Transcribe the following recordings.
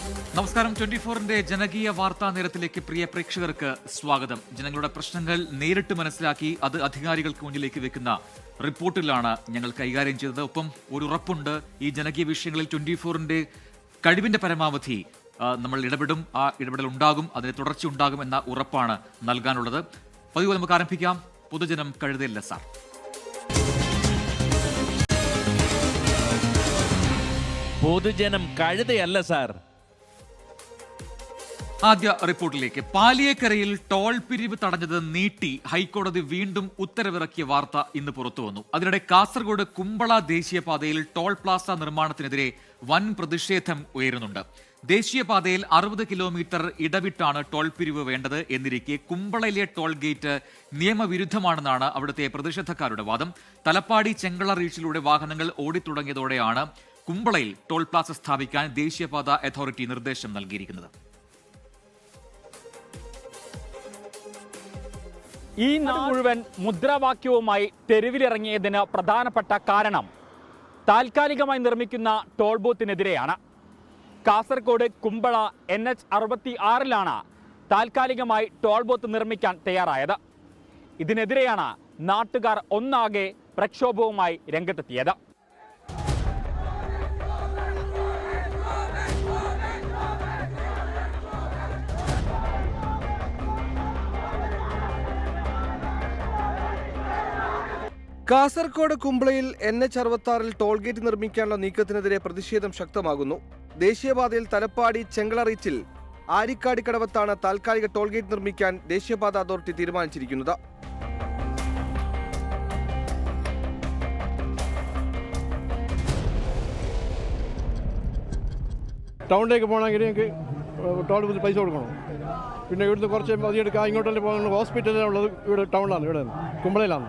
നമസ്കാരം. 24-ന്റെ ജനകീയ വാർത്താ നേരത്തിലേക്ക് പ്രിയ പ്രേക്ഷകർക്ക് സ്വാഗതം. ജനങ്ങളുടെ പ്രശ്നങ്ങൾ നേരിട്ട് മനസ്സിലാക്കി അത് അധികാരികൾക്ക് മുന്നിലേക്ക് വെക്കുന്ന റിപ്പോർട്ടിലാണ് ഞങ്ങൾ കൈകാര്യം ചെയ്തത്. ഒപ്പം ഒരു ഉറപ്പുണ്ട്, ഈ ജനകീയ വിഷയങ്ങളിൽ 24-ന്റെ കഴിവിന്റെ പരമാവധി നമ്മൾ ഇടപെടും, ആ ഇടപെടൽ ഉണ്ടാകും, അതിന് തുടർച്ച ഉണ്ടാകും എന്ന ഉറപ്പാണ് നൽകാനുള്ളത്. പതിവ് നമുക്ക് ആരംഭിക്കാം. പൊതുജനം കഴുതയില്ല സാർ. പൊതുജനം കഴുതയല്ല സാർ. ആദ്യ റിപ്പോർട്ടിലേക്ക്. പാലിയേക്കരയിൽ ടോൾ പിരിവ് തടഞ്ഞത് നീട്ടി ഹൈക്കോടതി വീണ്ടും ഉത്തരവിറക്കിയ വാർത്ത ഇന്ന് പുറത്തുവന്നു. അതിനിടെ കാസർഗോഡ് കുമ്പള ദേശീയപാതയിൽ ടോൾ പ്ലാസ നിർമ്മാണത്തിനെതിരെ വൻ പ്രതിഷേധം ഉയരുന്നുണ്ട്. ദേശീയപാതയിൽ 60 കിലോമീറ്റർ ഇടവിട്ടാണ് ടോൾ പിരിവ് വേണ്ടത് എന്നിരിക്കെ കുമ്പളയിലെ ടോൾ ഗേറ്റ് നിയമവിരുദ്ധമാണെന്നാണ് അവിടുത്തെ പ്രതിഷേധക്കാരുടെ വാദം. തലപ്പാടി ചെങ്കള റീച്ചിലൂടെ വാഹനങ്ങൾ ഓടിത്തുടങ്ങിയതോടെയാണ് കുമ്പളയിൽ ടോൾ പ്ലാസ സ്ഥാപിക്കാൻ ദേശീയപാത അതോറിറ്റി നിർദ്ദേശം നൽകിയിരിക്കുന്നത്. ഈ നാട് മുഴുവൻ മുദ്രാവാക്യവുമായി തെരുവിലിറങ്ങിയതിന് പ്രധാനപ്പെട്ട കാരണം താൽക്കാലികമായി നിർമ്മിക്കുന്ന ടോൾ ബൂത്തിനെതിരെയാണ്. കാസർഗോഡ് കുമ്പള NH 66-ലാണ് താൽക്കാലികമായി ടോൾ ബൂത്ത് നിർമ്മിക്കാൻ തയ്യാറായത്. ഇതിനെതിരെയാണ് നാട്ടുകാർ ഒന്നാകെ പ്രക്ഷോഭവുമായി രംഗത്തെത്തിയത്. കാസർഗോഡ് കുമ്പളയിൽ NH 66-ൽ ടോൾ ഗേറ്റ് നിർമ്മിക്കാനുള്ള നീക്കത്തിനെതിരെ പ്രതിഷേധം ശക്തമാകുന്നു. ദേശീയപാതയിൽ തലപ്പാടി ചെങ്കള റീച്ചിൽ ആരിക്കാടിക്കടവത്താണ് താൽക്കാലിക ടോൾ ഗേറ്റ് നിർമ്മിക്കാൻ ദേശീയപാത അതോറിറ്റി തീരുമാനിച്ചിരിക്കുന്നത്. ടൗണിലേക്ക് പോകണമെങ്കിൽ ഞങ്ങൾക്ക് ടോൾ ബൂത്തിൽ പൈസ കൊടുക്കണം. പിന്നെ ഇവിടുന്ന് കുറച്ച് മതിയെടുക്കാം. ഇങ്ങോട്ടല്ലേ പോകുന്നത്? ഹോസ്പിറ്റലിലുള്ളത് ഇവിടെ ടൗണിലാണ്, ഇവിടെ കുമ്പളയിലാണ്.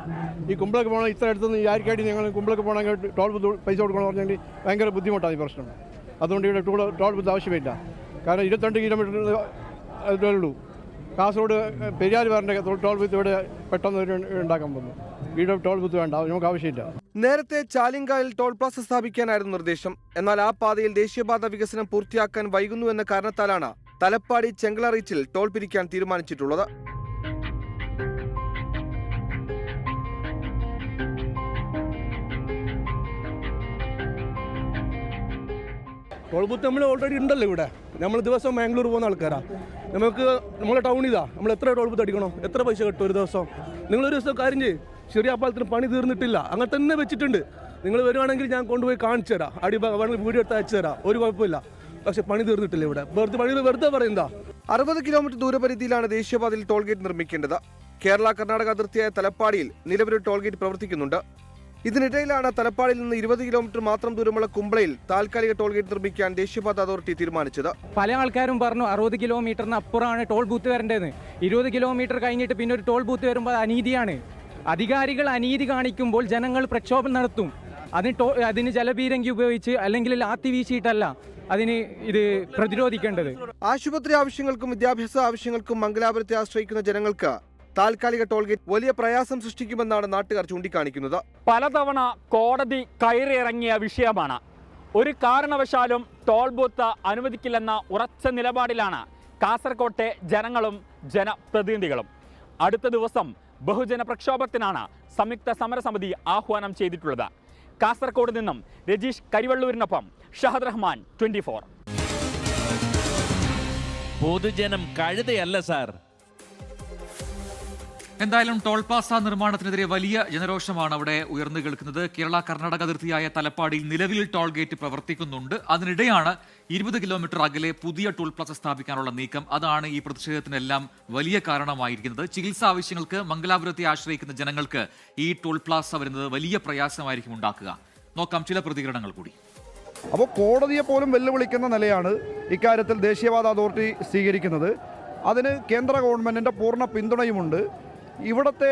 ഈ കുമ്പളക്ക് പോകണം, ഇത്ര അടുത്തുനിന്ന് ഈ ആരിക്കാടി ഞങ്ങൾ കുമ്പളക്ക് പോകണമെങ്കിൽ ടോൾ ബൂത്ത് പൈസ കൊടുക്കണം പറഞ്ഞെങ്കിൽ ഭയങ്കര ബുദ്ധിമുട്ടാണ് ഈ പ്രശ്നം. അതുകൊണ്ട് ഇവിടെ ടോൾ ബൂത്ത് ആവശ്യമില്ല. കാരണം 22 കിലോമീറ്റർ ഉള്ളൂ. കാസർഗോഡ് പെരിയാർ വരേണ്ട ടോൾ ബൂത്ത് ഇവിടെ പെട്ടെന്ന് ഉണ്ടാക്കാൻ പോകുന്നു. ഇവിടെ ടോൾ ബൂത്ത് വേണ്ട, നമുക്ക് ആവശ്യമില്ല. നേരത്തെ ചാലിങ്കായിൽ ടോൾ പ്ലാസ സ്ഥാപിക്കാനായിരുന്നു നിർദ്ദേശം. എന്നാൽ ആ പാതയിൽ ദേശീയപാത വികസനം പൂർത്തിയാക്കാൻ വൈകുന്നു എന്ന കാരണത്താലാണ് തലപ്പാടി ചെങ്കള റീച്ചിൽ ടോൾ പിരിക്കാൻ തീരുമാനിച്ചിട്ടുള്ളത്. ടോൾ ബൂത്ത് നമ്മൾ ഓൾറെഡി ഉണ്ടല്ലോ ഇവിടെ. നമ്മൾ ദിവസം ബാംഗ്ലൂർ പോകുന്ന ആൾക്കാരാണ്. നമുക്ക് നമ്മളെ ടൗൺ ഇതാ. നമ്മൾ എത്ര ടോൾ ബൂത്ത് അടിക്കണം? എത്ര പൈസ കിട്ടും ഒരു ദിവസം? നിങ്ങളൊരു ദിവസം കാര്യം ചെയ്യും. ചെറിയ പാലത്തിന് പണി തീർന്നിട്ടില്ല, അങ്ങനെ തന്നെ വെച്ചിട്ടുണ്ട്. നിങ്ങൾ വരുവാണെങ്കിൽ ഞാൻ കൊണ്ടുപോയി കാണിച്ചു തരാം. വീഡിയോ എടുത്ത് അയച്ചു തരാം, ഒരു കുഴപ്പമില്ല. പക്ഷെ പണി തീർന്നിട്ടില്ല ഇവിടെ. വെറുതെ പറയുന്നതാ. 60 കിലോമീറ്റർ ദൂരപരിധിയിലാണ് ദേശീയപാതയിൽ ടോൾ ഗേറ്റ് നിർമ്മിക്കേണ്ടത്. കേരള കർണാടക അതിർത്തിയായ തലപ്പാടിയിൽ നിലവിൽ ടോൾ ഗേറ്റ് പ്രവർത്തിക്കുന്നുണ്ട്. ഇതിനിടയിലാണ് തലപ്പാടിയിൽ നിന്ന് 20 കിലോമീറ്റർ മാത്രം ദൂരമുള്ള കുമ്പളയിൽ താൽക്കാലിക ടോൾ ഗേറ്റ് നിർമ്മിക്കാൻ ദേശീയപാത അതോറിറ്റി തീരുമാനിച്ചത്. പല ആൾക്കാരും പറഞ്ഞു 60 കിലോമീറ്ററിന് അപ്പുറമാണ് ടോൾ ബൂത്ത് വരേണ്ടതെന്ന്. 20 കിലോമീറ്റർ കഴിഞ്ഞിട്ട് പിന്നെ ഒരു ടോൾ ബൂത്ത് വരുമ്പോൾ അനീതിയാണ്. അധികാരികൾ അനീതി കാണിക്കുമ്പോൾ ജനങ്ങൾ പ്രക്ഷോഭം നടത്തും. അതിന് ജലപീരങ്കി ഉപയോഗിച്ച് അല്ലെങ്കിൽ ലാത്തി വീശിയിട്ടല്ല ഇത് പ്രതിരോധിക്കേണ്ടത്. ആശുപത്രി ആവശ്യങ്ങൾക്കും വിദ്യാഭ്യാസ ആവശ്യങ്ങൾക്കും മംഗലാപുരത്തെ ആശ്രയിക്കുന്ന ജനങ്ങൾക്ക് താൽക്കാലിക ടോൾ ഗേറ്റ് വലിയ പ്രയാസം സൃഷ്ടിക്കുമെന്നാണ് നാട്ടുകാർ ചൂണ്ടിക്കാണിക്കുന്നത്. പലതവണ കോടതി കയറിയിറങ്ങിയ വിഷയമാണ്. ഒരു കാരണവശാലും ടോൾ ബൂത്ത് അനുവദിക്കില്ലെന്ന ഉറച്ച നിലപാടിലാണ് കാസർകോട്ടെ ജനങ്ങളും ജനപ്രതിനിധികളും. അടുത്ത ദിവസം ബഹുജന പ്രക്ഷോഭത്തിനാണ് സംയുക്ത സമരസമിതി ആഹ്വാനം ചെയ്തിട്ടുള്ളത്. കാസർഗോഡ് നിന്നും രജീഷ് കരിവള്ളൂരിനൊപ്പം ഷഹദ് റഹ്മാൻ, 24. പൊതുജനം കഴുതയല്ല സാർ. എന്തായാലും ടോൾ പ്ലാസ നിർമ്മാണത്തിനെതിരെ വലിയ ജനരോഷമാണ് അവിടെ ഉയർന്നു കേൾക്കുന്നത്. കേരള കർണാടക അതിർത്തിയായ തലപ്പാടിയിൽ നിലവിൽ ടോൾ ഗേറ്റ് പ്രവർത്തിക്കുന്നുണ്ട്. അതിനിടെയാണ് 20 കിലോമീറ്റർ അകലെ പുതിയ ടോൾ പ്ലാസ സ്ഥാപിക്കാനുള്ള നീക്കം. അതാണ് ഈ പ്രതിഷേധത്തിനെല്ലാം വലിയ കാരണമായിരിക്കുന്നത്. ചികിത്സാ ആവശ്യങ്ങൾക്ക് മംഗലാപുരത്തെ ആശ്രയിക്കുന്ന ജനങ്ങൾക്ക് ഈ ടോൾ പ്ലാസ വരുന്നത് വലിയ പ്രയാസമായിരിക്കും ഉണ്ടാക്കുക. നോക്കാം ചില പ്രതികരണങ്ങൾ കൂടി. അപ്പോൾ കോടതിയെ പോലും വെല്ലുവിളിക്കുന്ന നിലയാണ് ഇക്കാര്യത്തിൽ ദേശീയപാത അതോറിറ്റി സ്വീകരിക്കുന്നത്. അതിന് കേന്ദ്ര ഗവൺമെൻറ്റിൻ്റെ പൂർണ്ണ പിന്തുണയുമുണ്ട്. ഇവിടുത്തെ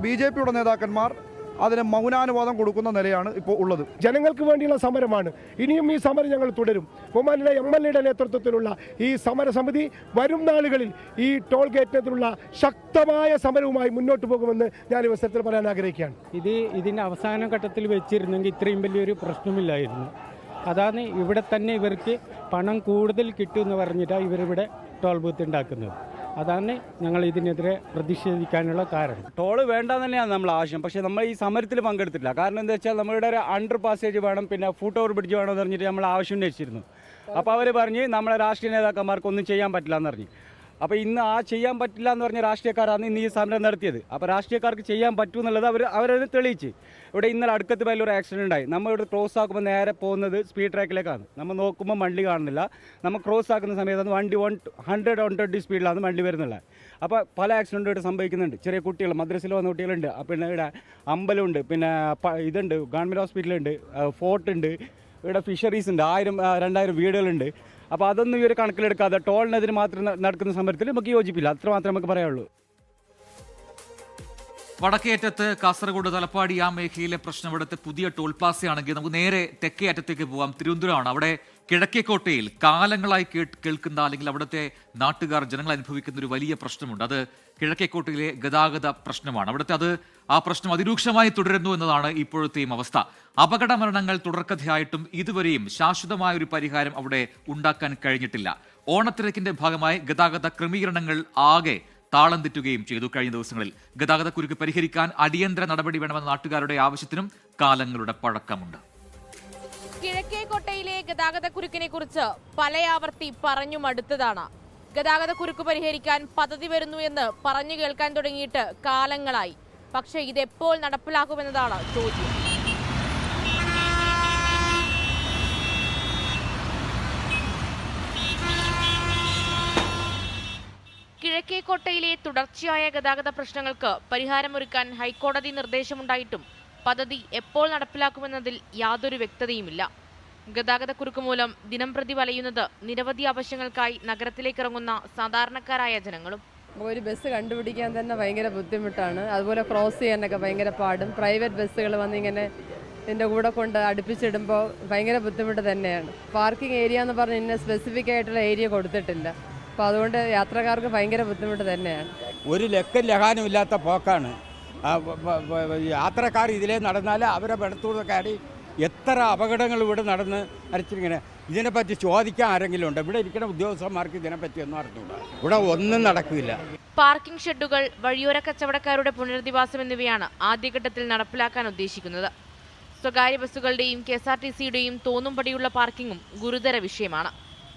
BJPയുടെ നേതാക്കന്മാർ അതിന് മൗനാനുവാദം കൊടുക്കുന്ന നിലയാണ് ഇപ്പോൾ ഉള്ളത്. ജനങ്ങൾക്ക് വേണ്ടിയുള്ള സമരമാണ്. ഇനിയും ഈ സമരം ഞങ്ങൾ തുടരും. ബഹുമാനീയ MLA നേതൃത്വത്തിലുള്ള ഈ സമരസമിതി വരും നാളുകളിൽ ഈ ടോൾ ഗേറ്റിനെതിരുള്ള ശക്തമായ സമരവുമായി മുന്നോട്ട് പോകുമെന്ന് ഞാൻ ഈ അവസരത്തിൽ പറയാൻ ആഗ്രഹിക്കുകയാണ്. ഇതിൻ്റെ അവസാന ഘട്ടത്തിൽ വെച്ചിരുന്നെങ്കിൽ ഇത്രയും വലിയൊരു പ്രശ്നമില്ലായിരുന്നു. അതാണ് ഇവിടെ തന്നെ ഇവർക്ക് പണം കൂടുതൽ കിട്ടുമെന്ന് പറഞ്ഞിട്ടാണ് ഇവരിവിടെ ടോൾ ബൂത്ത് ഉണ്ടാക്കുന്നത്. അതാണ് ഞങ്ങൾ ഇതിനെതിരെ പ്രതിഷേധിക്കാനുള്ള കാരണം. ടോള് വേണ്ടെന്ന് തന്നെയാണ് നമ്മൾ ആവശ്യം. പക്ഷേ നമ്മൾ ഈ സമരത്തിൽ പങ്കെടുത്തില്ല. കാരണം എന്താ വെച്ചാൽ നമ്മളുടെ ഒരു അണ്ടർ പാസേജ് വേണം, പിന്നെ ഫുട് ഓവർ ബ്രിഡ്ജ് വേണമെന്ന് പറഞ്ഞിട്ട് നമ്മൾ ആവശ്യം ഉന്നയിച്ചിരുന്നു. അപ്പോൾ അവർ പറഞ്ഞ് നമ്മളെ രാഷ്ട്രീയ നേതാക്കന്മാർക്കൊന്നും ചെയ്യാൻ പറ്റില്ല എന്ന് പറഞ്ഞു. അപ്പോൾ ഇന്ന് ആ ചെയ്യാൻ പറ്റില്ല എന്ന് പറഞ്ഞ രാഷ്ട്രീയക്കാരാണ് ഇന്ന് ഈ സമരം നടത്തിയത്. അപ്പോൾ രാഷ്ട്രീയക്കാർക്ക് ചെയ്യാൻ പറ്റും എന്നുള്ളത് അവരത് തെളിയിച്ച്. ഇവിടെ ഇന്നലെ അടുക്കത്ത് വലിയൊരു ആക്സിഡൻ്റ് ഉണ്ടായി. നമ്മൾ ഇവിടെ ക്രോസ് ആക്കുമ്പോൾ നേരെ പോകുന്നത് സ്പീഡ് ട്രാക്കിലേക്കാണ്. നമ്മൾ നോക്കുമ്പോൾ വണ്ടി കാണുന്നില്ല. നമ്മൾ ക്രോസ് ആക്കുന്ന സമയത്ത് വണ്ടി 120 സ്പീഡിലാണ് വണ്ടി വരുന്നുള്ളത്. അപ്പോൾ പല ആക്സിഡൻറ്റും ഇവിടെ സംഭവിക്കുന്നുണ്ട്. ചെറിയ കുട്ടികൾ, മദ്രസയിൽ വന്ന കുട്ടികളുണ്ട്, പിന്നെ ഇവിടെ അമ്പലമുണ്ട്, പിന്നെ ഇതുണ്ട്, ഗവൺമെൻറ് ഹോസ്പിറ്റലുണ്ട്, ഫോർട്ടുണ്ട്, ഇവിടെ ഫിഷറീസ് ഉണ്ട്, 1000-2000 വീടുകളുണ്ട്. അപ്പോൾ അതൊന്നും ഇവർ കണക്കിലെടുക്കാതെ ടോളിനെതിരെ മാത്രം നടക്കുന്ന സമരത്തിൽ നമുക്ക് യോജിപ്പില്ല. അത്ര മാത്രമേ നമുക്ക് പറയാനുള്ളൂ. വടക്കേയറ്റത്ത് കാസർഗോഡ് തലപ്പാടി ആ മേഖലയിലെ പ്രശ്നം ഇവിടുത്തെ പുതിയ ടോൾ പ്ലാസയാണെങ്കിൽ നമുക്ക് നേരെ തെക്കേ അറ്റത്തേക്ക് പോകാം. തിരുവനന്തപുരമാണ്. അവിടെ കിഴക്കേക്കോട്ടയിൽ കാലങ്ങളായി കേൾക്കുന്ന അല്ലെങ്കിൽ അവിടുത്തെ നാട്ടുകാർ ജനങ്ങൾ അനുഭവിക്കുന്ന ഒരു വലിയ പ്രശ്നമുണ്ട്. അത് കിഴക്കേക്കോട്ടയിലെ ഗതാഗത പ്രശ്നമാണ്. അവിടുത്തെ ആ പ്രശ്നം അതിരൂക്ഷമായി തുടരുന്നു എന്നതാണ് ഇപ്പോഴത്തെയും അവസ്ഥ. അപകട മരണങ്ങൾ തുടർക്കഥയായിട്ടും ഇതുവരെയും ശാശ്വതമായ ഒരു പരിഹാരം അവിടെ ഉണ്ടാക്കാൻ കഴിഞ്ഞിട്ടില്ല. ഓണത്തിരക്കിന്റെ ഭാഗമായി ഗതാഗത ക്രമീകരണങ്ങൾ ആകെ താളം തെറ്റുകയും ചെയ്തു. കഴിഞ്ഞ ദിവസങ്ങളിൽ ഗതാഗതക്കുരുക്ക് പരിഹരിക്കാൻ അടിയന്തര നടപടി വേണമെന്ന നാട്ടുകാരുടെ ആവശ്യത്തിനും കാലങ്ങളുടെ പഴക്കമുണ്ട്. കിഴക്കേക്കോട്ടയിലെ ഗതാഗതക്കുരുക്കിനെ കുറിച്ച് പലയാവർത്തി പറഞ്ഞു മടുത്തതാണ്. ഗതാഗതക്കുരുക്ക് പരിഹരിക്കാൻ പദ്ധതി വരുന്നു എന്ന് പറഞ്ഞു കേൾക്കാൻ തുടങ്ങിയിട്ട് കാലങ്ങളായി. പക്ഷേ ഇതെപ്പോൾ നടപ്പിലാക്കുമെന്നതാണ് ചോദ്യം. കിഴക്കേക്കോട്ടയിലെ തുടർച്ചയായ ഗതാഗത പ്രശ്നങ്ങൾക്ക് പരിഹാരമൊരുക്കാൻ ഹൈക്കോടതി നിർദ്ദേശമുണ്ടായിട്ടും പദ്ധതി എപ്പോൾ നടപ്പിലാക്കുമെന്നതിൽ യാതൊരു വ്യക്തതയുമില്ല. ഗതാഗതക്കുരുക്ക് മൂലം ദിനംപ്രതി വലയുന്നത് നിരവധി ആവശ്യങ്ങൾക്കായി നഗരത്തിലേക്കിറങ്ങുന്ന സാധാരണക്കാരായ ജനങ്ങളും. ഒരു ബസ് കണ്ടുപിടിക്കാൻ തന്നെ ഭയങ്കര ബുദ്ധിമുട്ടാണ്. അതുപോലെ ക്രോസ് ചെയ്യാനൊക്കെ ഭയങ്കര പാടും. പ്രൈവറ്റ് ബസ്സുകൾ വന്നിങ്ങനെ ഇതിൻ്റെ കൂടെ കൊണ്ട് അടുപ്പിച്ചിടുമ്പോൾ ഭയങ്കര ബുദ്ധിമുട്ട് തന്നെയാണ്. പാർക്കിംഗ് ഏരിയ എന്ന് പറഞ്ഞ് ഇന്ന സ്പെസിഫിക് ആയിട്ടുള്ള ഏരിയ കൊടുത്തിട്ടില്ല. അപ്പോൾ അതുകൊണ്ട് യാത്രക്കാർക്ക് ഭയങ്കര ബുദ്ധിമുട്ട് തന്നെയാണ്. ഒരു ലക്കും ലഹാനും ഇല്ലാത്ത പോക്കാണ്. യാത്രക്കാർ ഇതിലേ നടന്നാൽ അവരെ വെടുത്തൂടെ കയറി എത്ര അപകടങ്ങൾ ഇവിടെ നടന്ന് അരച്ചിങ്ങനെ. ഇതിനെപ്പറ്റി ചോദിക്കാൻ ആരെങ്കിലും ഉണ്ട്? ഇവിടെ ഇരിക്കുന്ന ഉദ്യോഗസ്ഥന്മാർക്ക് ഇതിനെപ്പറ്റി ഒന്നും അറിഞ്ഞൂടാ. ഇവിടെ ഒന്നും നടക്കില്ല. പാർക്കിംഗ് ഷെഡുകൾ, വഴിയോര കച്ചവടക്കാരുടെ പുനരധിവാസം എന്നിവയാണ് ആദ്യഘട്ടത്തിൽ നടപ്പിലാക്കാൻ ഉദ്ദേശിക്കുന്നത്. സ്വകാര്യ ബസ്സുകളുടെയും KSRTCയുടെയും തോന്നുംപടിയുള്ള പാർക്കിങ്ങും ഗുരുതര വിഷയമാണ്.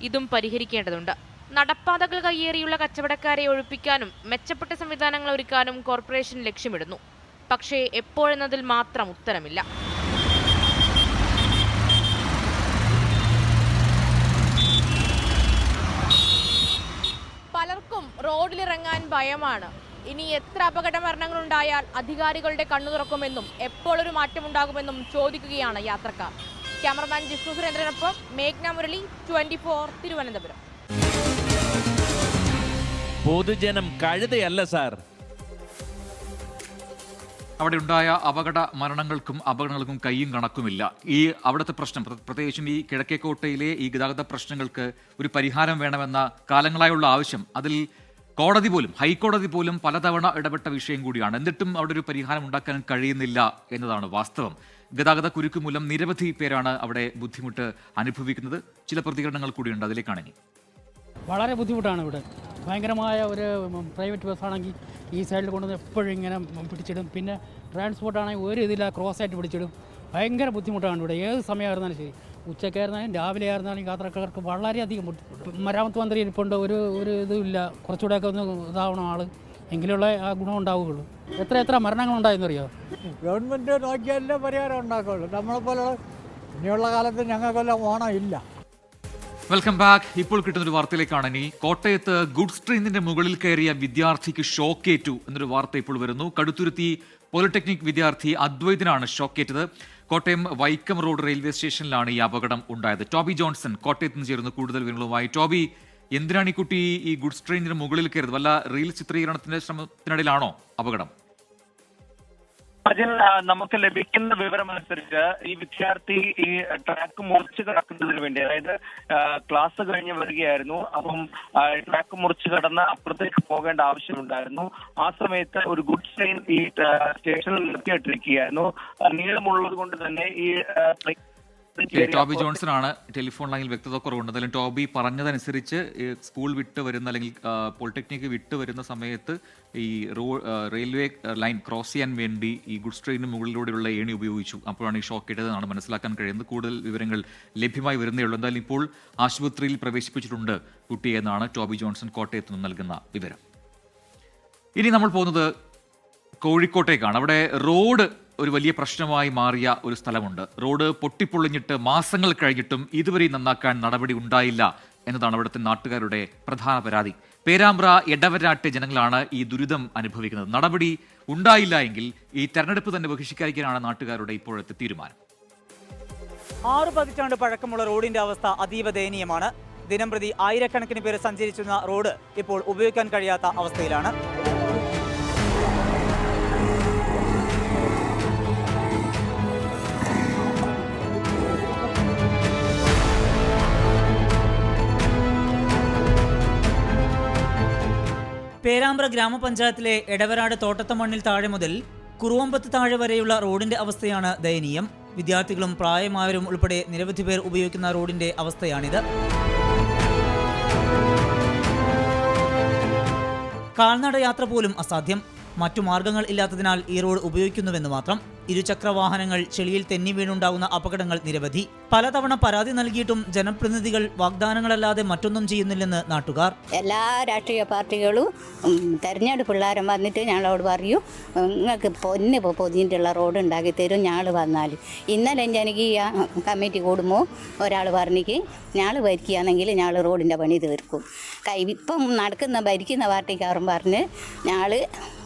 ഇതും പരിഹരിക്കേണ്ടതുണ്ട്. നടപ്പാതകൾ കയ്യേറിയുള്ള കച്ചവടക്കാരെ ഒഴിപ്പിക്കാനും മെച്ചപ്പെട്ട സംവിധാനങ്ങൾ ഒരുക്കാനും കോർപ്പറേഷൻ ലക്ഷ്യമിടുന്നു. പക്ഷേ എപ്പോഴെന്നതിൽ മാത്രം ഉത്തരമില്ല. പലർക്കും റോഡിലിറങ്ങാൻ ഭയമാണ്. ഇനി എത്ര അപകട മരണങ്ങളുണ്ടായാൽ അധികാരികളുടെ കണ്ണു തുറക്കുമെന്നും എപ്പോഴൊരു മാറ്റമുണ്ടാകുമെന്നും ചോദിക്കുകയാണ് യാത്രക്കാർ. ക്യാമറമാൻ ജിഷ്ണു സുരേന്ദ്രനൊപ്പം മേഘ്ന മുരളി, 24 തിരുവനന്തപുരം. പൊതുജനം കഴുതയല്ല സാർ. അവിടെ ഉണ്ടായ അപകട അപകടങ്ങൾക്കും കയ്യും കണക്കുമില്ല. ഈ അവിടുത്തെ പ്രശ്നം, പ്രത്യേകിച്ചും ഈ കിഴക്കേക്കോട്ടയിലെ ഈ ഗതാഗത പ്രശ്നങ്ങൾക്ക് ഒരു പരിഹാരം വേണമെന്ന കാലങ്ങളായുള്ള ആവശ്യം, അതിൽ ഹൈക്കോടതി പോലും പലതവണ ഇടപെട്ട വിഷയം കൂടിയാണ്. എന്നിട്ടും അവിടെ ഒരു പരിഹാരം ഉണ്ടാക്കാൻ കഴിയുന്നില്ല എന്നതാണ് വാസ്തവം. ഗതാഗത കുരുക്ക് മൂലം നിരവധി പേരാണ് അവിടെ ബുദ്ധിമുട്ട് അനുഭവിക്കുന്നത്. ചില പ്രതികരണങ്ങൾ കൂടിയുണ്ട്, അതിലേക്കാണ് ഇനി. വളരെ ബുദ്ധിമുട്ടാണ് ഇവിടെ. ഭയങ്കരമായ ഒരു പ്രൈവറ്റ് ബസ്സാണെങ്കിൽ ഈ സൈഡിൽ കൊണ്ടുവന്ന് എപ്പോഴും ഇങ്ങനെ പിടിച്ചിടും. പിന്നെ ട്രാൻസ്പോർട്ടാണെങ്കിൽ ഒരു ഇതില്ല, ക്രോസായിട്ട് പിടിച്ചിടും. ഭയങ്കര ബുദ്ധിമുട്ടാണ് ഇവിടെ. ഏത് സമയമായിരുന്നാലും ശരി, ഉച്ചക്കായിരുന്നാലും രാവിലെ ആയിരുന്നാലും യാത്രക്കാർക്ക് വളരെയധികം മരാമത്ത് മന്ത്രി ഇരിപ്പുണ്ട്. ഒരു ഇതുമില്ല. കുറച്ചുകൂടെയൊക്കെ ഒന്ന് ഇതാവണം ആൾ, എങ്കിലുള്ള ആ ഗുണം ഉണ്ടാവുകയുള്ളൂ. എത്ര മരണങ്ങളുണ്ടായെന്നറിയോ? ഗവൺമെൻറ് നോക്കിയാലേ പരിഹാരം ഉണ്ടാക്കുകയുള്ളൂ. നമ്മളെപ്പോലുള്ള ഇനിയുള്ള കാലത്ത് ഞങ്ങൾക്കെല്ലാം ഓണം ഇല്ല. Welcome back. ഇപ്പോൾ കിട്ടുന്ന ഒരു വാർത്തയിലേക്കാണ് ഇനി. കോട്ടയത്ത് ഗുഡ്സ് ട്രെയിനിന്റെ മുകളിൽ കയറിയ വിദ്യാർത്ഥിക്ക് ഷോക്കേറ്റു എന്നൊരു വാർത്ത ഇപ്പോൾ വരുന്നു. കടുത്തുരുത്തി പോളിടെക്നിക് വിദ്യാർത്ഥി അദ്വൈതിനാണ് ഷോക്കേറ്റത്. കോട്ടയം വൈക്കം റോഡ് റെയിൽവേ സ്റ്റേഷനിലാണ് ഈ അപകടം ഉണ്ടായത്. ടോബി ജോൺസൺ കോട്ടയത്ത് നിന്ന് ചേരുന്നു കൂടുതൽ വിവരങ്ങളുമായി. ടോബി, എന്തിനാണ് ഈ കുട്ടി ഈ ഗുഡ്സ് ട്രെയിനിന് മുകളിൽ കയറിയത്? വല്ല റീൽ ചിത്രീകരണത്തിന്റെ ശ്രമത്തിനിടയിലാണോ അപകടം? അതിൽ നമുക്ക് ലഭിക്കുന്ന വിവരമനുസരിച്ച് ഈ വിദ്യാർത്ഥി ഈ ട്രാക്ക് മുറിച്ച് കടക്കുന്നതിന് വേണ്ടി, അതായത് ക്ലാസ് കഴിഞ്ഞ് വരികയായിരുന്നു. അപ്പം ട്രാക്ക് മുറിച്ച് കടന്ന് അപ്പുറത്തേക്ക് പോകേണ്ട ആവശ്യമുണ്ടായിരുന്നു. ആ സമയത്ത് ഒരു ഗുഡ്സ് ട്രെയിൻ ഈ സ്റ്റേഷനിൽ നിർത്തിയിട്ടിരിക്കുകയായിരുന്നു. നീളമുള്ളത് കൊണ്ട് തന്നെ ഈ ടോബി ജോൺസൺ ആണ് ടെലിഫോൺ ലൈനിൽ വ്യക്തത കുറവുണ്ട്. എന്തായാലും ടോബി പറഞ്ഞതനുസരിച്ച് സ്കൂൾ വിട്ട് വരുന്ന അല്ലെങ്കിൽ പോളിടെക്നിക് വിട്ട് വരുന്ന സമയത്ത് ഈ റെയിൽവേ ലൈൻ ക്രോസ് ചെയ്യാൻ വേണ്ടി ഈ ഗുഡ്സ് ട്രെയിനിന് മുകളിലൂടെയുള്ള ഏണി ഉപയോഗിച്ചു. അപ്പോഴാണ് ഈ ഷോക്ക് ഇട്ടതെന്നാണ് മനസ്സിലാക്കാൻ കഴിയുന്നത്. കൂടുതൽ വിവരങ്ങൾ ലഭ്യമായി വരുന്നേ ഉള്ളൂ. എന്തായാലും ഇപ്പോൾ ആശുപത്രിയിൽ പ്രവേശിപ്പിച്ചിട്ടുണ്ട് കുട്ടിയെ എന്നാണ് ടോബി ജോൺസൺ കോട്ടയത്ത് നിന്ന് നൽകുന്ന വിവരം. ഇനി നമ്മൾ പോകുന്നത് കോഴിക്കോട്ടേക്കാണ്. അവിടെ റോഡ് ഒരു വലിയ പ്രശ്നമായി മാറിയ ഒരു സ്ഥലമുണ്ട്. റോഡ് പൊട്ടിപ്പൊളിഞ്ഞിട്ട് മാസങ്ങൾ കഴിഞ്ഞിട്ടും ഇതുവരെ നന്നാക്കാൻ നടപടി ഉണ്ടായില്ല എന്നതാണ് അവിടുത്തെ നാട്ടുകാരുടെ പ്രധാന പരാതി. പേരാമ്പ്ര എടവരാട്ട് ജനങ്ങളാണ് ഈ ദുരിതം അനുഭവിക്കുന്നത്. നടപടി ഉണ്ടായില്ല എങ്കിൽ ഈ തെരഞ്ഞെടുപ്പ് തന്നെ ബഹിഷ്കരിക്കാനാണ് നാട്ടുകാരുടെ ഇപ്പോഴത്തെ തീരുമാനം. 6 പതിറ്റാണ്ട് പഴക്കമുള്ള റോഡിന്റെ അവസ്ഥ അതീവ ദയനീയമാണ്. ദിനംപ്രതി ആയിരക്കണക്കിന് പേര് സഞ്ചരിച്ചിരുന്ന റോഡ് ഇപ്പോൾ ഉപയോഗിക്കാൻ കഴിയാത്ത അവസ്ഥയിലാണ്. പേരാമ്പ്ര ഗ്രാമപഞ്ചായത്തിലെ എടവരാട് തോട്ടത്തമണ്ണിൽ താഴെ മുതൽ കുറുവമ്പത്ത് താഴെ വരെയുള്ള റോഡിന്റെ അവസ്ഥയാണ് ദയനീയം. വിദ്യാർത്ഥികളും പ്രായമായവരും ഉൾപ്പെടെ നിരവധി പേർ ഉപയോഗിക്കുന്ന റോഡിന്റെ അവസ്ഥയാണിത്. കാൽനട യാത്ര പോലും അസാധ്യം. മറ്റു മാർഗങ്ങൾ ഇല്ലാത്തതിനാൽ ഈ റോഡ് ഉപയോഗിക്കുന്നുവെന്ന് മാത്രം. ഇരുചക്ര വാഹനങ്ങൾ ചെളിയിൽ തെന്നി വീണുണ്ടാകുന്ന അപകടങ്ങൾ നിരവധി. പലതവണ പരാതി നൽകിയിട്ടും ജനപ്രതിനിധികൾ വാഗ്ദാനങ്ങളല്ലാതെ മറ്റൊന്നും ചെയ്യുന്നില്ലെന്ന് നാട്ടുകാർ. എല്ലാ രാഷ്ട്രീയ പാർട്ടികളും തെരഞ്ഞെടുപ്പുള്ളാരും വന്നിട്ട് ഞങ്ങളോട് പറയും നിങ്ങൾക്ക് പൊതിഞ്ഞിട്ടുള്ള റോഡ് ഉണ്ടാക്കി തരും ഞങ്ങൾ വന്നാൽ. ഇന്നലെ എനിക്ക് കമ്മിറ്റി കൂടുമ്പോൾ ഒരാൾ പറഞ്ഞിക്ക് ഞങ്ങൾ ഭരിക്കുകയാണെങ്കിൽ ഞങ്ങൾ റോഡിൻ്റെ പണി തീർക്കും. ഇപ്പം ഭരിക്കുന്ന പാർട്ടിക്കാരും പറഞ്ഞ് ഞങ്ങൾ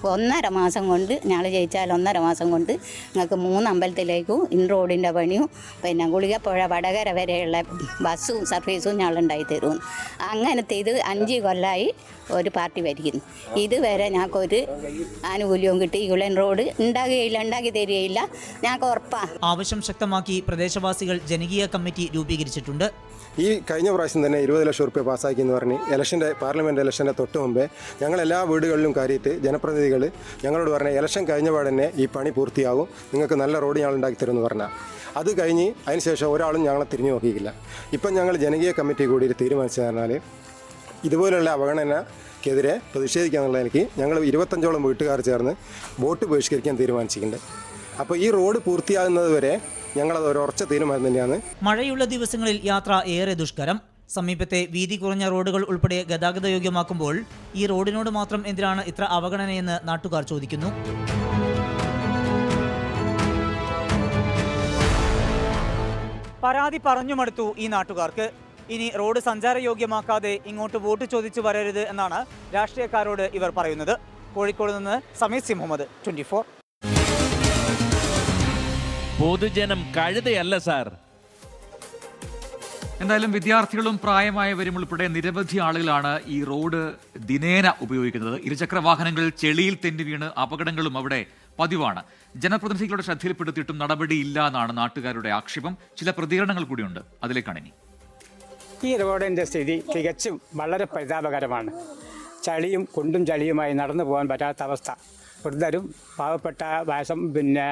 1.5 മാസം കൊണ്ട് ഞങ്ങൾ ജയിച്ചാൽ 1.5 മാസം കൊണ്ട് നിങ്ങൾക്ക് 3 അമ്പലത്തിലേക്കും ഇൻ റോഡിൻ്റെ പണിയും പിന്നെ ഗുളികപ്പുഴ വടകര വരെയുള്ള ബസ്സും സർവീസും ഞങ്ങൾ ഉണ്ടാക്കി തരും. അങ്ങനത്തെ ഇത് 5 കൊല്ലമായി ഒരു പാർട്ടി ഭരിക്കുന്നു. ഇതുവരെ ഞങ്ങൾക്കൊരു ആനുകൂല്യവും കിട്ടിയില്ല. റോഡ് ഉണ്ടാക്കി തരികയില്ല, ഞങ്ങൾക്ക് ഉറപ്പാണ്. ആവശ്യം ശക്തമാക്കി പ്രദേശവാസികൾ ജനകീയ കമ്മിറ്റി രൂപീകരിച്ചിട്ടുണ്ട്. ഈ കഴിഞ്ഞ പ്രാവശ്യം തന്നെ 20 ലക്ഷം റുപ്യ പാസ്സാക്കി എന്ന് പറഞ്ഞ് പാർലമെൻറ്റ് ഇലക്ഷൻ്റെ തൊട്ട് മുമ്പേ ഞങ്ങൾ എല്ലാ വീടുകളിലും കയറിയിട്ട് ജനപ്രതിനിധികൾ ഞങ്ങളോട് പറഞ്ഞ ഇലക്ഷൻ കഴിഞ്ഞ പാടെ തന്നെ ഈ പണി പൂർത്തിയാകും, നിങ്ങൾക്ക് നല്ല റോഡ് ഞങ്ങൾ ഉണ്ടാക്കി തരുമെന്ന് പറഞ്ഞാൽ അത് കഴിഞ്ഞ് അതിനുശേഷം ഒരാളും ഞങ്ങളെ തിരിഞ്ഞു നോക്കിയില്ല. ഇപ്പം ഞങ്ങൾ ജനകീയ കമ്മിറ്റി കൂടി തീരുമാനിച്ചു പറഞ്ഞാൽ ഇതുപോലുള്ള അവഗണനക്കെതിരെ പ്രതിഷേധിക്കാന്നുള്ള എനിക്ക് ഞങ്ങൾ 25ഓളം വീട്ടുകാർ ചേർന്ന് വോട്ട് ബഹിഷ്കരിക്കാൻ തീരുമാനിച്ചിട്ടുണ്ട്. അപ്പോൾ ഈ റോഡ് പൂർത്തിയാകുന്നത് വരെ ഞങ്ങളത് ഒരു ഉറച്ച തീരുമാനം തന്നെയാണ്. മഴയുള്ള ദിവസങ്ങളിൽ യാത്ര ഏറെ ദുഷ്കരം. സമീപത്തെ വീതി കുറഞ്ഞ റോഡുകൾ ഉൾപ്പെടെ ഗതാഗത യോഗ്യമാക്കുമ്പോൾ ഈ റോഡിനോട് മാത്രം എന്തിനാണ് ഇത്ര അവഗണനയെന്ന് നാട്ടുകാർ ചോദിക്കുന്നു. പരാതി പറഞ്ഞു മടുത്തു ഈ നാട്ടുകാർക്ക്. ഇനി റോഡ് സഞ്ചാരയോഗ്യമാക്കാതെ ഇങ്ങോട്ട് വോട്ട് ചോദിച്ചു വരരുത് എന്നാണ് രാഷ്ട്രീയക്കാരോട് ഇവർ പറയുന്നത്. കോഴിക്കോട് നിന്ന് സമീർ മുഹമ്മദ്, 24. പൊതുജനം കഴുതയല്ല സാർ. എന്തായാലും വിദ്യാർത്ഥികളും പ്രായമായവരും ഉൾപ്പെടെ നിരവധി ആളുകളാണ് ഈ റോഡ് ദിനേന ഉപയോഗിക്കുന്നത്. ഇരുചക്ര വാഹനങ്ങൾ ചെളിയിൽ തെന്നി വീണ് അപകടങ്ങളും അവിടെ പതിവാണ്. ജനപ്രതിനിധികളുടെ ശ്രദ്ധയിൽപ്പെടുത്തിയിട്ടും നടപടിയില്ല എന്നാണ് നാട്ടുകാരുടെ ആക്ഷേപം. ചില പ്രതികരണങ്ങൾ കൂടിയുണ്ട്, അതിലേക്കാണ് ഇനി. ഈ റോഡിൻ്റെ സ്ഥിതി തികച്ചും വളരെ പരിതാപകരമാണ്. ചളിയും കുണ്ടും ചളിയുമായി നടന്നു പോകാൻ പറ്റാത്ത അവസ്ഥ. വൃദ്ധരും പാവപ്പെട്ട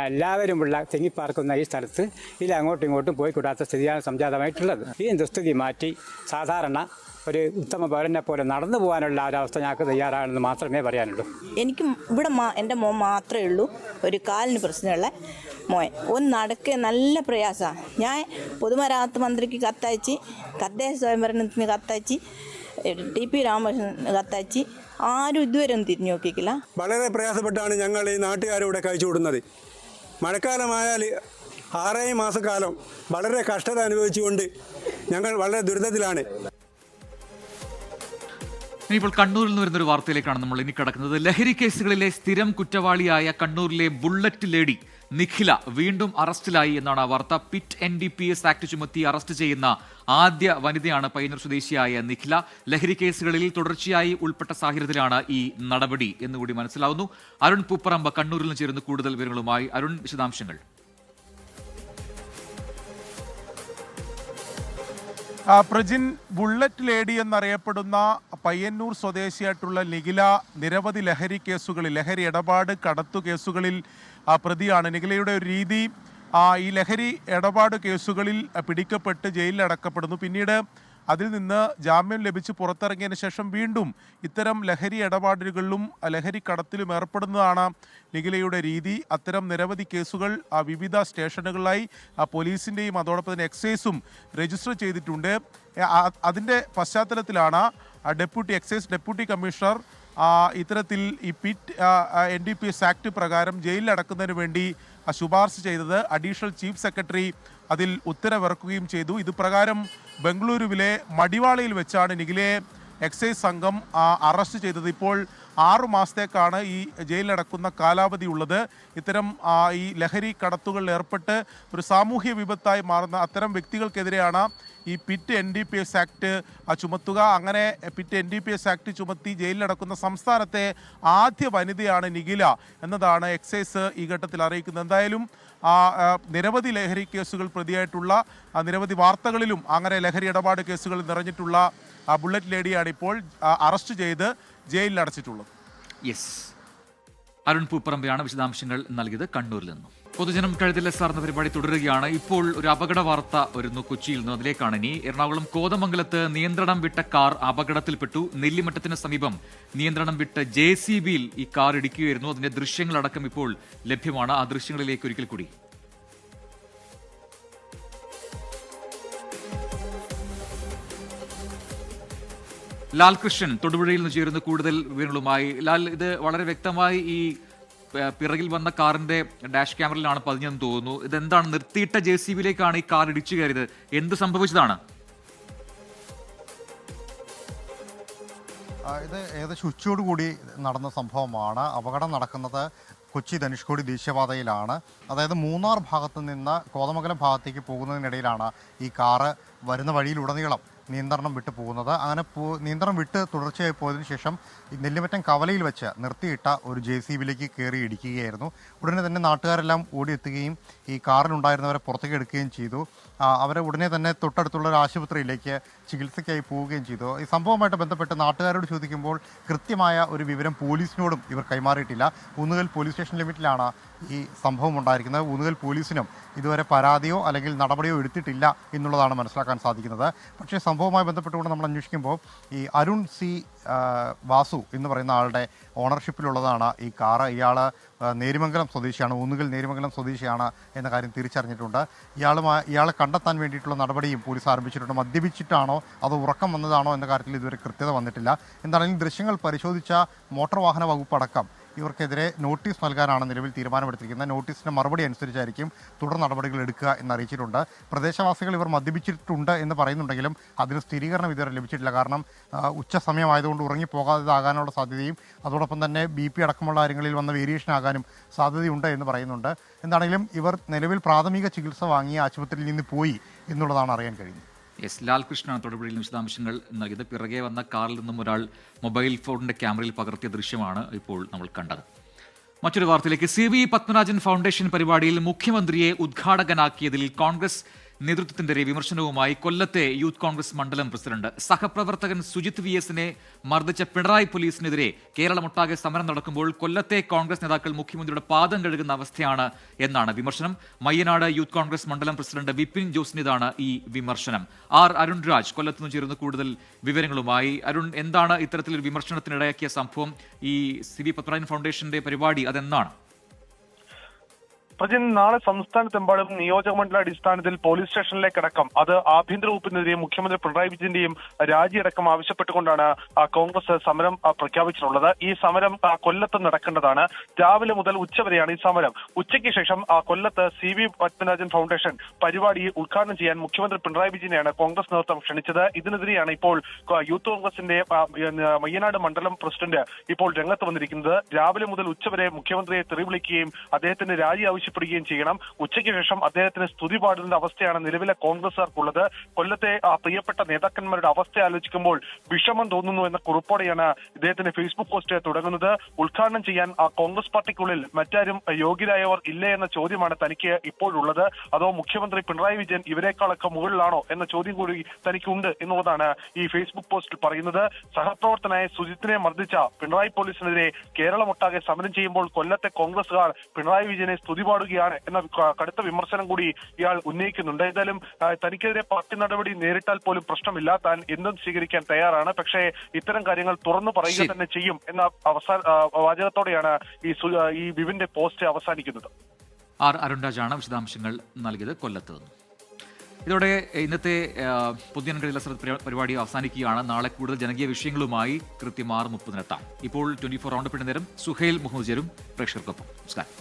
എല്ലാവരുമുള്ള തിങ്ങിപ്പാർക്കുന്ന ഈ സ്ഥലത്ത് അങ്ങോട്ടും ഇങ്ങോട്ടും പോയി കൂടാത്ത സ്ഥിതിയാണ് സംജാതമായിട്ടുള്ളത്. ഈ ദുസ്ഥിതി മാറ്റി സാധാരണ ഒരു ഉത്തമ പൗരനെ പോലെ നടന്നു പോകാനുള്ള ഒരവസ്ഥ ഞങ്ങൾക്ക് തയ്യാറാണെന്ന് മാത്രമേ പറയാനുള്ളൂ. എനിക്ക് ഇവിടെ എൻ്റെ മോൻ മാത്രമേ ഉള്ളൂ ഒരു കാലിന് പ്രശ്നമുള്ള മോൻ. ഒന്ന് നടക്കുക നല്ല പ്രയാസമാണ്. ഞാൻ പൊതുമരാമത്ത് മന്ത്രിക്ക് കത്തയച്ച്, തദ്ദേശ സ്വയംഭരണത്തിന് കത്തയച്ച്, TP രാമകൃഷ്ണൻ കത്തയച്ച്, ആരും ഇതുവരെ ഒന്നും തിരിഞ്ഞു നോക്കിയില്ല. വളരെ പ്രയാസപ്പെട്ടാണ് ഞങ്ങൾ ഈ നാട്ടുകാരിവിടെ കഴിച്ചു കൂടുന്നത്. മഴക്കാലമായാൽ 6 മാസക്കാലം വളരെ കഷ്ടത അനുഭവിച്ചുകൊണ്ട് ഞങ്ങൾ വളരെ ദുരിതത്തിലാണ്. ഇപ്പോൾ കണ്ണൂരിൽ നിന്ന് വരുന്നൊരു വാർത്തയിലേക്കാണ് നമ്മൾ ഇനി കടക്കുന്നത്. ലഹരി കേസുകളിലെ സ്ഥിരം കുറ്റവാളിയായ കണ്ണൂരിലെ ബുള്ളറ്റ് ലേഡി നിഖില വീണ്ടും അറസ്റ്റിലായി എന്നാണ് വാർത്ത. പിറ്റ് NDPS ആക്ട് ചുമത്തി അറസ്റ്റ് ചെയ്യുന്ന ആദ്യ വനിതയാണ് പയ്യന്നൂർ സ്വദേശിയായ നിഖില. ലഹരി കേസുകളിൽ തുടർച്ചയായി ഉൾപ്പെട്ട സാഹചര്യത്തിലാണ് ഈ നടപടി എന്നുകൂടി മനസ്സിലാവുന്നു. അരുൺ പൂപ്പറമ്പ് കണ്ണൂരിൽ നിന്ന് ചേരുന്ന കൂടുതൽ വിവരങ്ങളുമായി. അരുൺ, വിശദാംശങ്ങൾ. പ്രജിൻ, ബുള്ളറ്റ് ലേഡി എന്നറിയപ്പെടുന്ന പയ്യന്നൂർ സ്വദേശിയായിട്ടുള്ള നിഖില നിരവധി ലഹരി ഇടപാട് കടത്തു കേസുകളിൽ പ്രതിയാണ്. നിഖിലയുടെ ഒരു രീതി ഈ ലഹരി ഇടപാട് കേസുകളിൽ പിടിക്കപ്പെട്ട് ജയിലിലടക്കപ്പെടുന്നു. പിന്നീട് അതിൽ നിന്ന് ജാമ്യം ലഭിച്ച് പുറത്തിറങ്ങിയതിന് ശേഷം വീണ്ടും ഇത്തരം ലഹരി ഇടപാടുകളിലും ലഹരി കടത്തിലും ഏർപ്പെടുന്നതാണ് നിഖിലയുടെ രീതി. അത്തരം നിരവധി കേസുകൾ വിവിധ സ്റ്റേഷനുകളിലായി പോലീസിൻ്റെയും അതോടൊപ്പം തന്നെ എക്സൈസും രജിസ്റ്റർ ചെയ്തിട്ടുണ്ട്. അതിൻ്റെ പശ്ചാത്തലത്തിലാണ് എക്സൈസ് ഡെപ്യൂട്ടി കമ്മീഷണർ ഇത്തരത്തിൽ ഈ പിറ്റ് NDPS ആക്ട് പ്രകാരം ജയിലിലടക്കുന്നതിന് വേണ്ടി ശുപാർശ ചെയ്തത്. അഡീഷണൽ ചീഫ് സെക്രട്ടറി അതിൽ ഉത്തരവിറക്കുകയും ചെയ്തു. ഇത് പ്രകാരം ബംഗളൂരുവിലെ മടിവാളയിൽ വെച്ചാണ് നിഖിലയെ എക്സൈസ് സംഘം അറസ്റ്റ് ചെയ്തത്. ഇപ്പോൾ 6 മാസത്തേക്കാണ് ഈ ജയിലിലടക്കുന്ന കാലാവധി ഉള്ളത്. ഇത്തരം ഈ ലഹരി കടത്തുകളിൽ ഏർപ്പെട്ട് ഒരു സാമൂഹ്യ വിപത്തായി മാറുന്ന അത്തരം വ്യക്തികൾക്കെതിരെയാണ് ഈ പിറ്റ് NDPS ആക്ട് ചുമത്തുക. അങ്ങനെ പിറ്റ് NDPS ആക്ട് ചുമത്തി ജയിലിലടക്കുന്ന സംസ്ഥാനത്തെ ആദ്യ വനിതയാണ് നിഖില എന്നതാണ് എക്സൈസ് ഈ ഘട്ടത്തിൽ അറിയിക്കുന്നത്. എന്തായാലും നിരവധി ലഹരി കേസുകൾ പ്രതിയായിട്ടുള്ള നിരവധി വാർത്തകളിലും അങ്ങനെ ലഹരി ഇടപാട് കേസുകൾ നിറഞ്ഞിട്ടുള്ള ബുള്ളറ്റ് ലേഡിയാണ് ഇപ്പോൾ അറസ്റ്റ് ചെയ്ത് ജയിലിൽ അടച്ചിട്ടുള്ളത്. യെസ്, അരുൺ പൂപ്പറമ്പയാണ് വിശദാംശങ്ങൾ നൽകിയത് കണ്ണൂരിൽ നിന്നും. പൊതുജനം കഴുതിലെ സാർന്ന പരിപാടി തുടരുകയാണ്. ഇപ്പോൾ ഒരു അപകട വാർത്ത വരുന്നു കൊച്ചിയിൽ നിന്ന്. അതിലേക്കാണ് ഇനി. എറണാകുളം കോതമംഗലത്ത് നിയന്ത്രണം വിട്ട കാർ അപകടത്തിൽപ്പെട്ടു. നെല്ലിമറ്റത്തിന് സമീപം നിയന്ത്രണം വിട്ട JCBയിൽ ഈ കാർ ഇടിക്കുകയായിരുന്നു. അതിന്റെ ദൃശ്യങ്ങളടക്കം ഇപ്പോൾ ലഭ്യമാണ്. ആ ദൃശ്യങ്ങളിലേക്ക് ഒരിക്കൽ കൂടി. ലാൽകൃഷ്ണൻ തൊടുപുഴയിൽ നിന്ന് ചേരുന്ന കൂടുതൽ വിവരങ്ങളുമായി. ലാൽ, ഇത് വളരെ വ്യക്തമായി ഈ പിറകിൽ വന്ന കാറിന്റെ ഡാഷ് ക്യാമറയിലാണ് പതിഞ്ഞെന്ന് തോന്നുന്നു. ഇതെന്താണ്, നിർത്തിയിട്ട JCBയിലേക്കാണ് ഈ കാർ ഇടിച്ചു കയറിയത്? എന്ത് സംഭവിച്ചതാണ്? ഇത് ഏകദേശം ഉച്ചയോടുകൂടി നടന്ന സംഭവമാണ്. അപകടം നടക്കുന്നത് കൊച്ചി ധനുഷ്കോടി ദേശീയപാതയിലാണ്. അതായത് മൂന്നാർ ഭാഗത്തു നിന്ന് കോതമംഗലം ഭാഗത്തേക്ക് പോകുന്നതിനിടയിലാണ് ഈ കാറ് വരുന്ന വഴിയിലുടനീളം നിയന്ത്രണം വിട്ടു പോകുന്നത്. അങ്ങനെ നിയന്ത്രണം വിട്ട് തുടർച്ചയായി പോയതിനു ശേഷം ഈ നെല്ലിമറ്റം കവലയിൽ വെച്ച് നിർത്തിയിട്ട ഒരു JCBയിലേക്ക് കയറി ഇടിക്കുകയായിരുന്നു. ഉടനെ തന്നെ നാട്ടുകാരെല്ലാം ഓടിയെത്തുകയും ഈ കാറിലുണ്ടായിരുന്നവരെ പുറത്തേക്ക് എടുക്കുകയും ചെയ്തു. അവരെ ഉടനെ തന്നെ തൊട്ടടുത്തുള്ള ഒരു ആശുപത്രിയിലേക്ക് ചികിത്സയ്ക്കായി പോവുകയും ചെയ്തു. ഈ സംഭവവുമായിട്ട് ബന്ധപ്പെട്ട് നാട്ടുകാരോട് ചോദിക്കുമ്പോൾ കൃത്യമായ ഒരു വിവരം പോലീസിനോടും ഇവർ കൈമാറിയിട്ടില്ല. ഊന്നുകൽ പോലീസ് സ്റ്റേഷൻ ലിമിറ്റിലാണ് ഈ സംഭവം ഉണ്ടായിരിക്കുന്നത്. ഊന്നുകൽ പോലീസിനും ഇതുവരെ പരാതിയോ അല്ലെങ്കിൽ നടപടിയോ എടുത്തിട്ടില്ല എന്നുള്ളതാണ് മനസ്സിലാക്കാൻ സാധിക്കുന്നത്. പക്ഷേ സംഭവവുമായി ബന്ധപ്പെട്ടുകൊണ്ട് നമ്മൾ അന്വേഷിക്കുമ്പോൾ ഈ അരുൺ C. വാസു എന്ന് പറയുന്ന ആളുടെ ഓണർഷിപ്പിലുള്ളതാണ് ഈ കാറ്. ഇയാൾ നേരിമംഗലം സ്വദേശിയാണ്, ഊന്നുകൽ നേരിമംഗലം സ്വദേശിയാണ് എന്ന കാര്യം തിരിച്ചറിഞ്ഞിട്ടുണ്ട്. ഇയാളെ കണ്ടെത്താൻ വേണ്ടിയിട്ടുള്ള നടപടിയും പോലീസ് ആരംഭിച്ചിട്ടുണ്ട്. മദ്യപിച്ചിട്ടാണോ അതോ ഉറക്കം വന്നതാണോ എന്ന കാര്യത്തിൽ ഇതുവരെ കൃത്യത വന്നിട്ടില്ല. എന്താണെങ്കിലും ദൃശ്യങ്ങൾ പരിശോധിച്ച മോട്ടോർ വാഹന വകുപ്പ് അടക്കം ഇവർക്കെതിരെ നോട്ടീസ് നൽകാനാണ് നിലവിൽ തീരുമാനമെടുത്തിരിക്കുന്നത്. നോട്ടീസിൻ്റെ മറുപടി അനുസരിച്ചായിരിക്കും തുടർ നടപടികൾ എടുക്കുക എന്നറിയിച്ചിട്ടുണ്ട്. പ്രദേശവാസികൾ ഇവർ മദ്യപിച്ചിട്ടുണ്ട് എന്ന് പറയുന്നുണ്ടെങ്കിലും അതിന് സ്ഥിരീകരണം ഇതുവരെ ലഭിച്ചിട്ടില്ല. കാരണം ഉച്ച സമയമായതുകൊണ്ട് ഉറങ്ങിപ്പോകാതാകാനുള്ള സാധ്യതയും അതോടൊപ്പം തന്നെ BP അടക്കമുള്ള കാര്യങ്ങളിൽ വന്ന വേരിയേഷൻ ആകാനും സാധ്യതയുണ്ട് എന്ന് പറയുന്നുണ്ട്. എന്താണെങ്കിലും ഇവർ നിലവിൽ പ്രാഥമിക ചികിത്സ വാങ്ങി ആശുപത്രിയിൽ നിന്ന് പോയി എന്നുള്ളതാണ് അറിയാൻ കഴിയുന്നത്. യെസ്, ലാൽകൃഷ്ണ തൊടുപുഴയിൽ വിശദാംശങ്ങൾ നൽകിയത്. പിറകെ വന്ന കാറിൽ നിന്നും ഒരാൾ മൊബൈൽ ഫോണിന്റെ ക്യാമറയിൽ പകർത്തിയ ദൃശ്യമാണ് ഇപ്പോൾ നമ്മൾ കണ്ടത്. മറ്റൊരു വാർത്തയിലേക്ക്. CV പത്മരാജൻ ഫൗണ്ടേഷൻ പരിപാടിയിൽ മുഖ്യമന്ത്രിയെ ഉദ്ഘാടകനാക്കിയതിൽ കോൺഗ്രസ് നേതൃത്വത്തിനെതിരെ വിമർശനവുമായി കൊല്ലത്തെ യൂത്ത് കോൺഗ്രസ് മണ്ഡലം പ്രസിഡന്റ്. സഹപ്രവർത്തകൻ സുജിത് VSനെ മർദ്ദിച്ച പിണറായി പോലീസിനെതിരെ കേരളമൊട്ടാകെ സമരം നടക്കുമ്പോൾ കൊല്ലത്തെ കോൺഗ്രസ് നേതാക്കൾ മുഖ്യമന്ത്രിയുടെ പാദം കഴുകുന്ന അവസ്ഥയാണ് എന്നാണ് വിമർശനം. മയ്യനാട് യൂത്ത് കോൺഗ്രസ് മണ്ഡലം പ്രസിഡന്റ് വിപിൻ ജോസിനിതാണ് ഈ വിമർശനം. അരുൺ രാജ് കൊല്ലത്ത് നിന്ന് ചേരുന്ന കൂടുതൽ വിവരങ്ങളുമായി. അരുൺ, എന്താണ് ഇത്തരത്തിലൊരു വിമർശനത്തിനിടയാക്കിയ സംഭവം? ഈ CV പത്മരാജൻ ഫൗണ്ടേഷന്റെ പരിപാടി അതെന്താണ്? പ്രജിൻ, നാളെ സംസ്ഥാനത്തെമ്പാടും നിയോജകമണ്ഡല അടിസ്ഥാനത്തിൽ പോലീസ് സ്റ്റേഷനിലേക്കടക്കം അത് ആഭ്യന്തര വകുപ്പിനെതിരെയും മുഖ്യമന്ത്രി പിണറായി വിജയന്റെയും രാജിയടക്കം ആവശ്യപ്പെട്ടുകൊണ്ടാണ് കോൺഗ്രസ് സമരം പ്രഖ്യാപിച്ചിട്ടുള്ളത്. ഈ സമരം കൊല്ലത്ത് നടക്കേണ്ടതാണ്. രാവിലെ മുതൽ ഉച്ചവരെയാണ് ഈ സമരം. ഉച്ചയ്ക്ക് ശേഷം കൊല്ലത്ത് CV പത്മരാജൻ ഫൗണ്ടേഷൻ പരിപാടി ഉദ്ഘാടനം ചെയ്യാൻ മുഖ്യമന്ത്രി പിണറായി വിജയനെയാണ് കോൺഗ്രസ് നേതൃത്വം ക്ഷണിച്ചത്. ഇതിനെതിരെയാണ് ഇപ്പോൾ യൂത്ത് കോൺഗ്രസിന്റെ മയ്യനാട് മണ്ഡലം പ്രസിഡന്റ് ഇപ്പോൾ രംഗത്ത് വന്നിരിക്കുന്നത്. രാവിലെ മുതൽ ഉച്ചവരെ മുഖ്യമന്ത്രിയെ തെറി വിളിക്കുകയും അദ്ദേഹത്തിന്റെ രാജി ആവശ്യപ്പെടുകയും ചെയ്യണം. ഉച്ചയ്ക്ക് ശേഷം അദ്ദേഹത്തിന് സ്തുതി പാടുന്ന അവസ്ഥയാണ് നിലവിലെ കോൺഗ്രസുകാർക്കുള്ളത്. കൊല്ലത്തെ പ്രിയപ്പെട്ട നേതാക്കന്മാരുടെ അവസ്ഥ ആലോചിക്കുമ്പോൾ വിഷമം തോന്നുന്നു എന്ന കുറിപ്പോടെയാണ് ഇദ്ദേഹത്തിന്റെ ഫേസ്ബുക്ക് പോസ്റ്റ് തുടങ്ങുന്നത്. ഉദ്ഘാടനം ചെയ്യാൻ കോൺഗ്രസ് പാർട്ടിക്കുള്ളിൽ മറ്റാരും യോഗ്യരായവർ ഇല്ലേ എന്ന ചോദ്യമാണ് തനിക്ക് ഇപ്പോഴുള്ളത്. അതോ മുഖ്യമന്ത്രി പിണറായി വിജയൻ ഇവരെക്കാളൊക്കെ മുകളിലാണോ എന്ന ചോദ്യം കൂടി തനിക്കുണ്ട് എന്നുള്ളതാണ് ഈ ഫേസ്ബുക്ക് പോസ്റ്റിൽ പറയുന്നത്. സഹപ്രവർത്തനായ സുജിത്തിനെ മർദ്ദിച്ച പിണറായി പോലീസിനെതിരെ കേരളമൊട്ടാകെ സമരം ചെയ്യുമ്പോൾ കൊല്ലത്തെ കോൺഗ്രസുകാർ പിണറായി വിജയനെ സ്തുതിപാടുന്നു കാണുകയാണ് എന്ന കടുത്ത വിമർശനം കൂടി ഇയാൾ ഉന്നയിക്കുന്നുണ്ട്. ഏതായാലും തനിക്കെതിരെ പാർട്ടി നടപടി നേരിട്ടാൽ പോലും പ്രശ്നമില്ല, താൻ എന്തും സ്വീകരിക്കാൻ തയ്യാറാണ്, പക്ഷേ ഇത്തരം കാര്യങ്ങൾ തുറന്നു പറയുക തന്നെ ചെയ്യും എന്ന വാചകത്തോടെയാണ് ഈ വിപിന്റെ പോസ്റ്റ് അവസാനിക്കുന്നത്. അരുൺരാജാണ് വിശദാംശങ്ങൾ നൽകിയത് കൊല്ലത്ത് നിന്ന്. ഇതോടെ ഇന്നത്തെ പൊതുജനങ്ങളിൽ പരിപാടി അവസാനിക്കുകയാണ്. നാളെ കൂടുതൽ ജനകീയ വിഷയങ്ങളുമായി കൃത്യം 6:30 ഇപ്പോൾ 24 റൗണ്ട് നേരം സുഹൈൽ മുഹമ്മദ് ജരും പ്രേക്ഷകർക്കൊപ്പം. നമസ്കാരം.